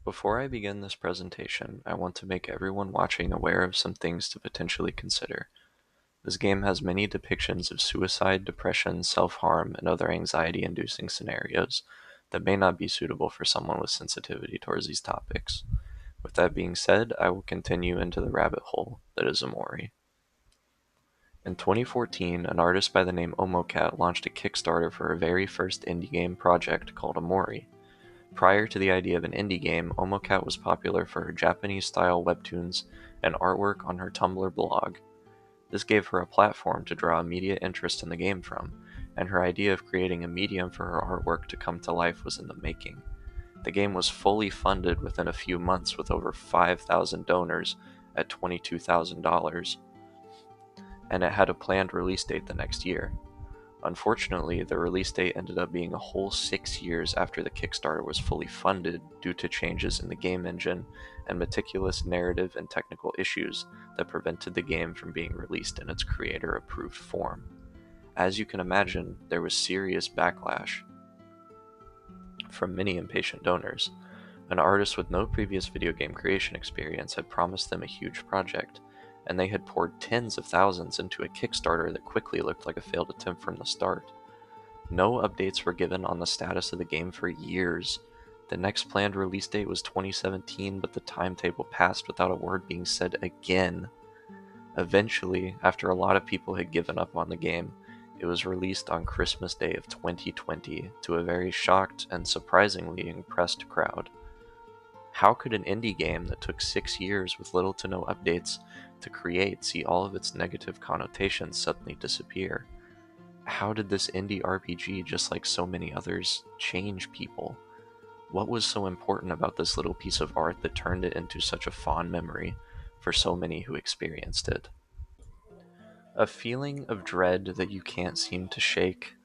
Before I begin this presentation, I want to make everyone watching aware of some things to potentially consider. This game has many depictions of suicide, depression, self-harm, and other anxiety-inducing scenarios that may not be suitable for someone with sensitivity towards these topics. With that being said, I will continue into the rabbit hole that is Omori. In 2014, an artist by the name Omori launched a Kickstarter for her very first indie game project called Omori. Prior to the idea of an indie game, Omori was popular for her Japanese-style webtoons and artwork on her Tumblr blog. This gave her a platform to draw immediate interest in the game from, and her idea of creating a medium for her artwork to come to life was in the making. The game was fully funded within a few months with over 5,000 donors at $22,000, and it had a planned release date the next year. Unfortunately, the release date ended up being a whole 6 years after the Kickstarter was fully funded due to changes in the game engine and meticulous narrative and technical issues that prevented the game from being released in its creator-approved form. As you can imagine, there was serious backlash from many impatient donors. An artist with no previous video game creation experience had promised them a huge project, and they had poured tens of thousands into a Kickstarter that quickly looked like a failed attempt from the start. No updates were given on the status of the game for years. The next planned release date was 2017, but the timetable passed without a word being said again. Eventually, after a lot of people had given up on the game, it was released on Christmas Day of 2020 to a very shocked and surprisingly impressed crowd. How could an indie game that took 6 years with little to no updates to create see all of its negative connotations suddenly disappear? How did this indie RPG, just like so many others, change people? What was so important about this little piece of art that turned it into such a fond memory for so many who experienced it? A feeling of dread that you can't seem to shake.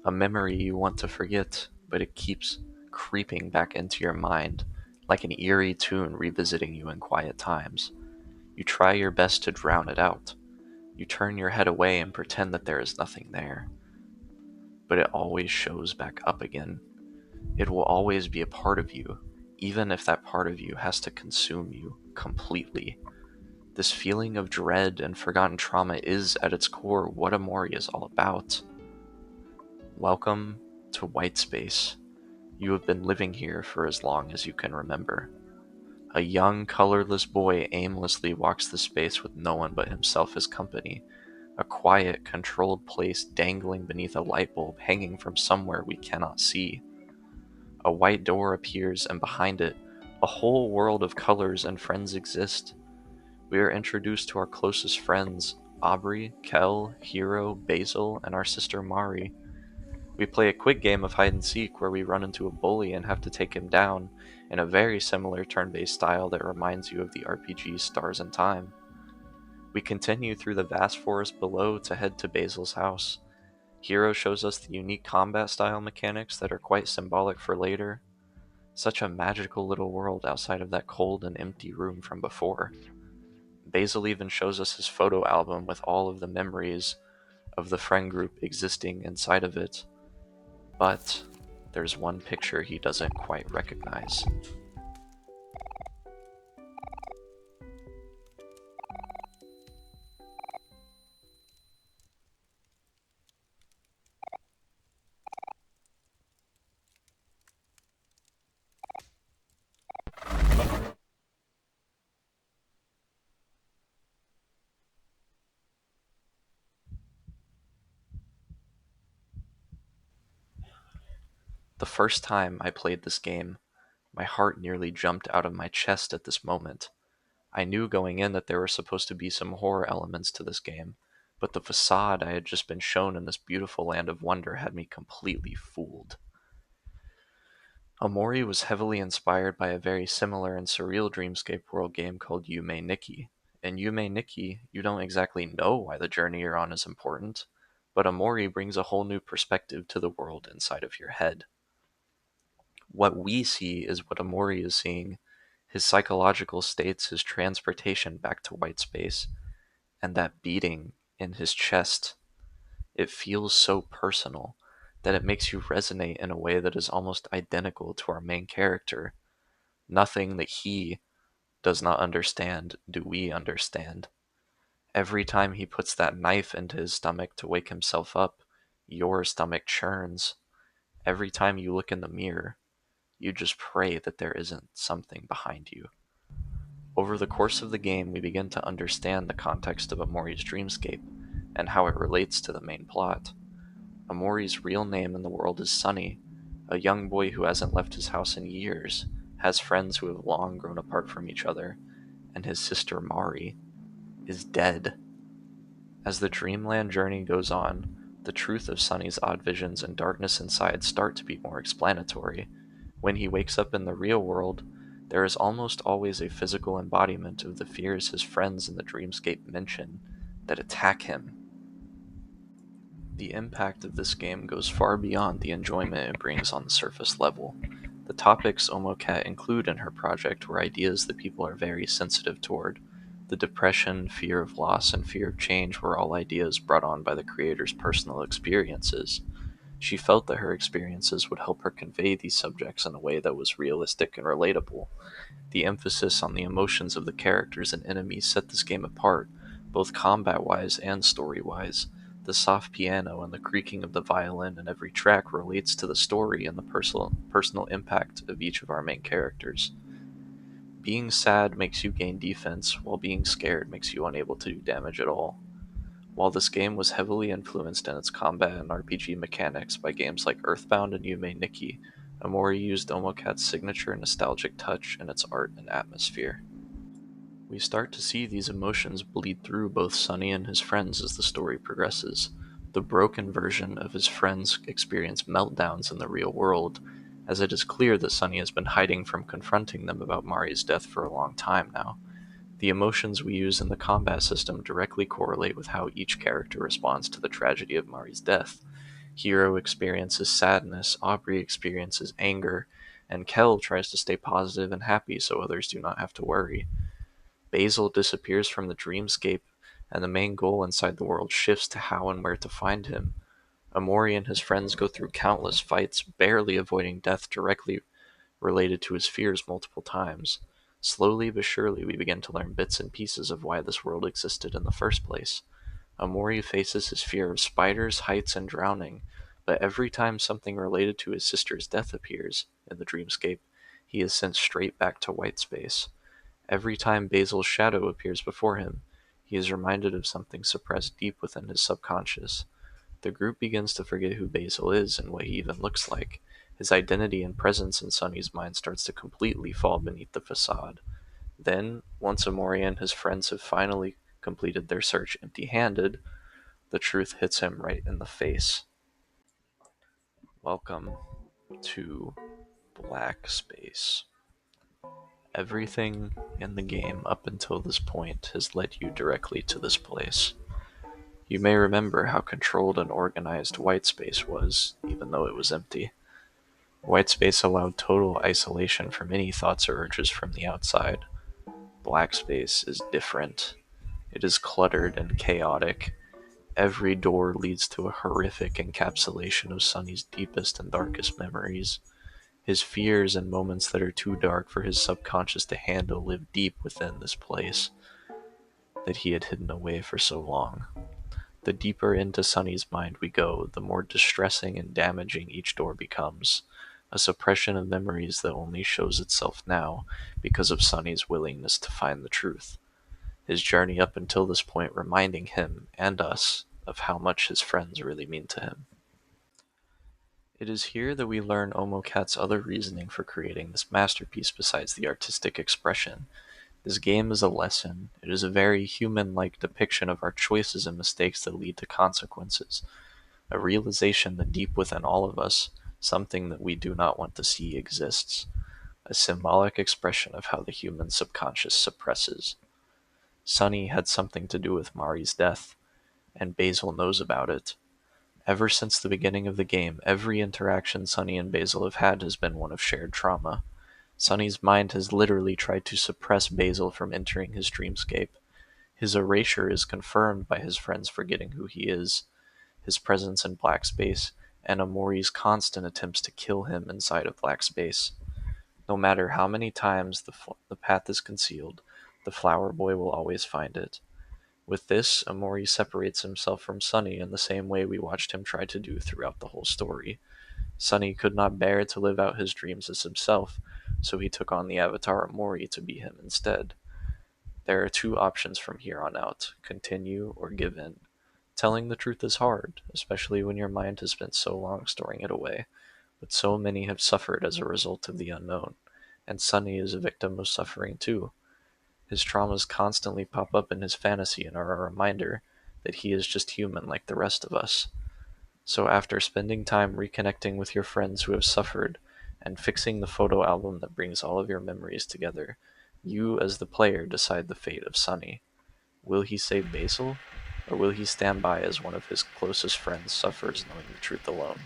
A memory you want to forget, but it keeps creeping back into your mind, like an eerie tune revisiting you in quiet times. You try your best to drown it out. You turn your head away and pretend that there is nothing there. But it always shows back up again. It will always be a part of you, even if that part of you has to consume you completely. This feeling of dread and forgotten trauma is, at its core, what Omori is all about. Welcome to White Space. You have been living here for as long as you can remember. A young, colorless boy aimlessly walks the space with no one but himself as company. A quiet, controlled place dangling beneath a light bulb hanging from somewhere we cannot see. A white door appears, and behind it, a whole world of colors and friends exist. We are introduced to our closest friends, Aubrey, Kel, Hiro, Basil, and our sister Mari. We play a quick game of hide and seek where we run into a bully and have to take him down, in a very similar turn-based style that reminds you of the RPG Stars in Time. We continue through the vast forest below to head to Basil's house. Hiro shows us the unique combat style mechanics that are quite symbolic for later. Such a magical little world outside of that cold and empty room from before. Basil even shows us his photo album with all of the memories of the friend group existing inside of it. But there's one picture he doesn't quite recognize. The first time I played this game, my heart nearly jumped out of my chest at this moment. I knew going in that there were supposed to be some horror elements to this game, but the facade I had just been shown in this beautiful land of wonder had me completely fooled. Omori was heavily inspired by a very similar and surreal dreamscape world game called Yume Nikki. In Yume Nikki, you don't exactly know why the journey you're on is important, but Omori brings a whole new perspective to the world inside of your head. What we see is what Omori is seeing, his psychological states, his transportation back to white space, and that beating in his chest. It feels so personal that it makes you resonate in a way that is almost identical to our main character. Nothing that he does not understand do we understand. Every time he puts that knife into his stomach to wake himself up, your stomach churns. Every time you look in the mirror, you just pray that there isn't something behind you. Over the course of the game, we begin to understand the context of Omori's dreamscape and how it relates to the main plot. Omori's real name in the world is Sunny, a young boy who hasn't left his house in years, has friends who have long grown apart from each other, and his sister Mari is dead. As the dreamland journey goes on, the truth of Sunny's odd visions and darkness inside start to be more explanatory. When he wakes up in the real world, there is almost always a physical embodiment of the fears his friends in the dreamscape mention that attack him. The impact of this game goes far beyond the enjoyment it brings on the surface level. The topics Omocat include in her project were ideas that people are very sensitive toward. The depression, fear of loss, and fear of change were all ideas brought on by the creator's personal experiences. She felt that her experiences would help her convey these subjects in a way that was realistic and relatable. The emphasis on the emotions of the characters and enemies set this game apart, both combat-wise and story-wise. The soft piano and the creaking of the violin in every track relates to the story and the personal impact of each of our main characters. Being sad makes you gain defense, while being scared makes you unable to do damage at all. While this game was heavily influenced in its combat and RPG mechanics by games like Earthbound and Yume Nikki, Omori used Omocat's signature nostalgic touch in its art and atmosphere. We start to see these emotions bleed through both Sunny and his friends as the story progresses. The broken version of his friends experience meltdowns in the real world, as it is clear that Sunny has been hiding from confronting them about Mari's death for a long time now. The emotions we use in the combat system directly correlate with how each character responds to the tragedy of Mari's death. Hiro experiences sadness, Aubrey experiences anger, and Kel tries to stay positive and happy so others do not have to worry. Basil disappears from the dreamscape, and the main goal inside the world shifts to how and where to find him. Omori and his friends go through countless fights, barely avoiding death directly related to his fears multiple times. Slowly but surely, we begin to learn bits and pieces of why this world existed in the first place. Omori faces his fear of spiders, heights, and drowning, but every time something related to his sister's death appears in the dreamscape, he is sent straight back to white space. Every time Basil's shadow appears before him, he is reminded of something suppressed deep within his subconscious. The group begins to forget who Basil is and what he even looks like. His identity and presence in Sunny's mind starts to completely fall beneath the facade. Then, once Omori and his friends have finally completed their search empty-handed, the truth hits him right in the face. Welcome to Black Space. Everything in the game up until this point has led you directly to this place. You may remember how controlled and organized white space was, even though it was empty. White space allowed total isolation from any thoughts or urges from the outside. Black space is different. It is cluttered and chaotic. Every door leads to a horrific encapsulation of Sunny's deepest and darkest memories. His fears and moments that are too dark for his subconscious to handle live deep within this place that he had hidden away for so long. The deeper into Sunny's mind we go, the more distressing and damaging each door becomes, a suppression of memories that only shows itself now because of Sunny's willingness to find the truth. His journey up until this point reminding him and us of how much his friends really mean to him. It is here that we learn Omocat's other reasoning for creating this masterpiece besides the artistic expression. This game is a lesson. It is a very human-like depiction of our choices and mistakes that lead to consequences. A realization that deep within all of us, something that we do not want to see exists. A symbolic expression of how the human subconscious suppresses. Sunny had something to do with Mari's death, and Basil knows about it. Ever since the beginning of the game, every interaction Sunny and Basil have had has been one of shared trauma. Sunny's mind has literally tried to suppress Basil from entering his dreamscape. His erasure is confirmed by his friends forgetting who he is, his presence in black space, and Omori's constant attempts to kill him inside of black space. No matter how many times the path is concealed, the flower boy will always find it. With this, Omori separates himself from Sunny in the same way we watched him try to do throughout the whole story. Sunny could not bear to live out his dreams as himself, so he took on the avatar Omori to be him instead. There are two options from here on out: continue or give in. Telling the truth is hard, especially when your mind has spent so long storing it away, but so many have suffered as a result of the unknown, and Sunny is a victim of suffering too. His traumas constantly pop up in his fantasy and are a reminder that he is just human like the rest of us. So after spending time reconnecting with your friends who have suffered and fixing the photo album that brings all of your memories together, you as the player decide the fate of Sunny. Will he save Basil, or will he stand by as one of his closest friends suffers knowing the truth alone?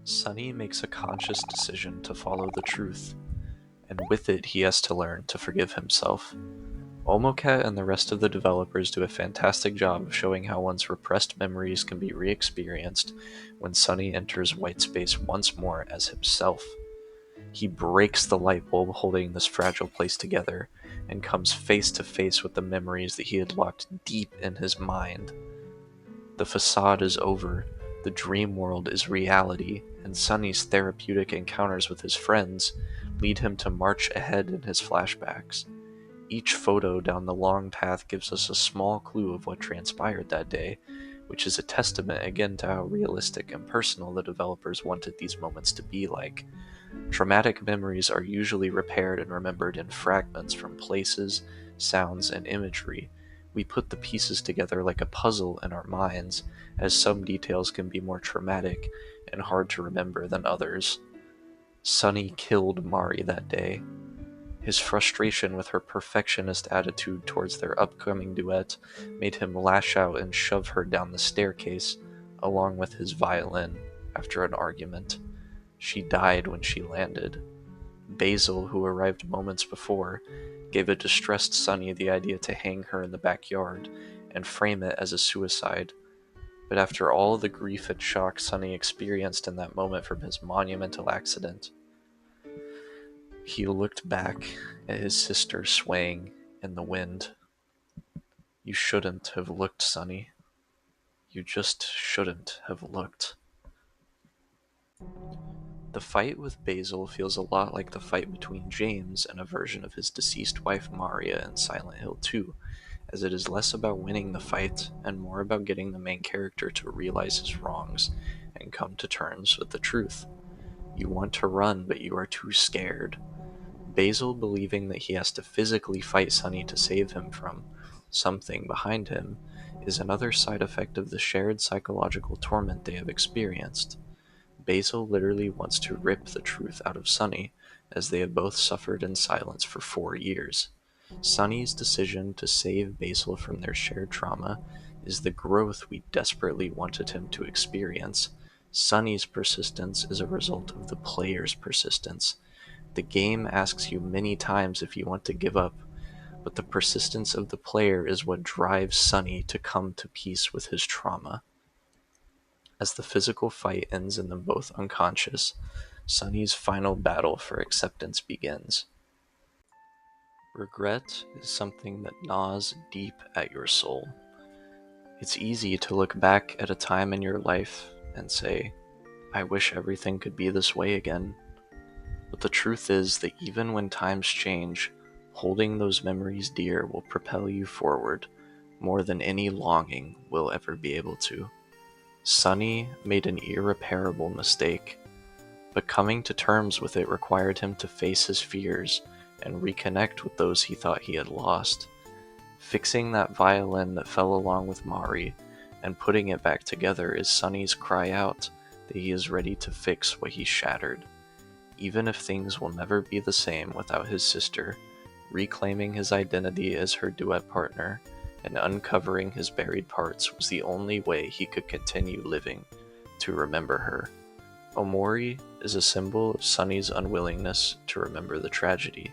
Sunny makes a conscious decision to follow the truth, and with it he has to learn to forgive himself. Omocat and the rest of the developers do a fantastic job of showing how one's repressed memories can be re-experienced when Sunny enters white space once more as himself. He breaks the light bulb holding this fragile place together and comes face to face with the memories that he had locked deep in his mind. The facade is over, the dream world is reality, and Sunny's therapeutic encounters with his friends lead him to march ahead in his flashbacks. Each photo down the long path gives us a small clue of what transpired that day, which is a testament again to how realistic and personal the developers wanted these moments to be like. Traumatic memories are usually repaired and remembered in fragments from places, sounds, and imagery. We put the pieces together like a puzzle in our minds, as some details can be more traumatic and hard to remember than others. Sunny killed Mari that day. His frustration with her perfectionist attitude towards their upcoming duet made him lash out and shove her down the staircase, along with his violin, after an argument. She died when she landed. Basil, who arrived moments before, gave a distressed Sunny the idea to hang her in the backyard and frame it as a suicide. But after all the grief and shock Sunny experienced in that moment from his monumental accident, he looked back at his sister swaying in the wind. You shouldn't have looked, Sunny. You just shouldn't have looked. The fight with Basil feels a lot like the fight between James and a version of his deceased wife Maria in Silent Hill 2, as it is less about winning the fight and more about getting the main character to realize his wrongs and come to terms with the truth. You want to run, but you are too scared. Basil believing that he has to physically fight Sunny to save him from something behind him is another side effect of the shared psychological torment they have experienced. Basil literally wants to rip the truth out of Sunny, as they have both suffered in silence for 4 years. Sunny's decision to save Basil from their shared trauma is the growth we desperately wanted him to experience. Sunny's persistence is a result of the player's persistence. The game asks you many times if you want to give up, but the persistence of the player is what drives Sunny to come to peace with his trauma. As the physical fight ends in them both unconscious, Sunny's final battle for acceptance begins. Regret is something that gnaws deep at your soul. It's easy to look back at a time in your life and say, I wish everything could be this way again. But the truth is that even when times change, holding those memories dear will propel you forward more than any longing will ever be able to. Sunny made an irreparable mistake, but coming to terms with it required him to face his fears and reconnect with those he thought he had lost. Fixing that violin that fell along with Mari and putting it back together is Sunny's cry out that he is ready to fix what he shattered. Even if things will never be the same without his sister, reclaiming his identity as her duet partner and uncovering his buried parts was the only way he could continue living to remember her. Omori is a symbol of Sunny's unwillingness to remember the tragedy,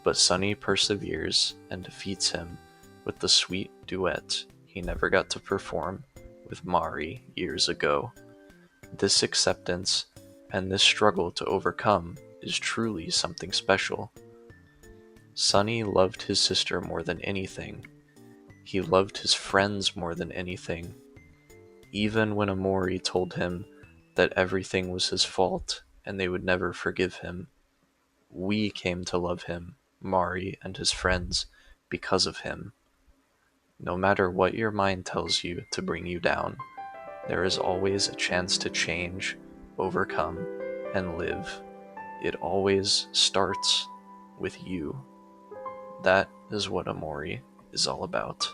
but Sunny perseveres and defeats him with the sweet duet he never got to perform with Mari years ago. This acceptance and this struggle to overcome is truly something special. Sunny loved his sister more than anything. He loved his friends more than anything. Even when Omori told him that everything was his fault and they would never forgive him, we came to love him, Mari and his friends, because of him. No matter what your mind tells you to bring you down, there is always a chance to change, overcome, and live. It always starts with you. That is what Omori is all about.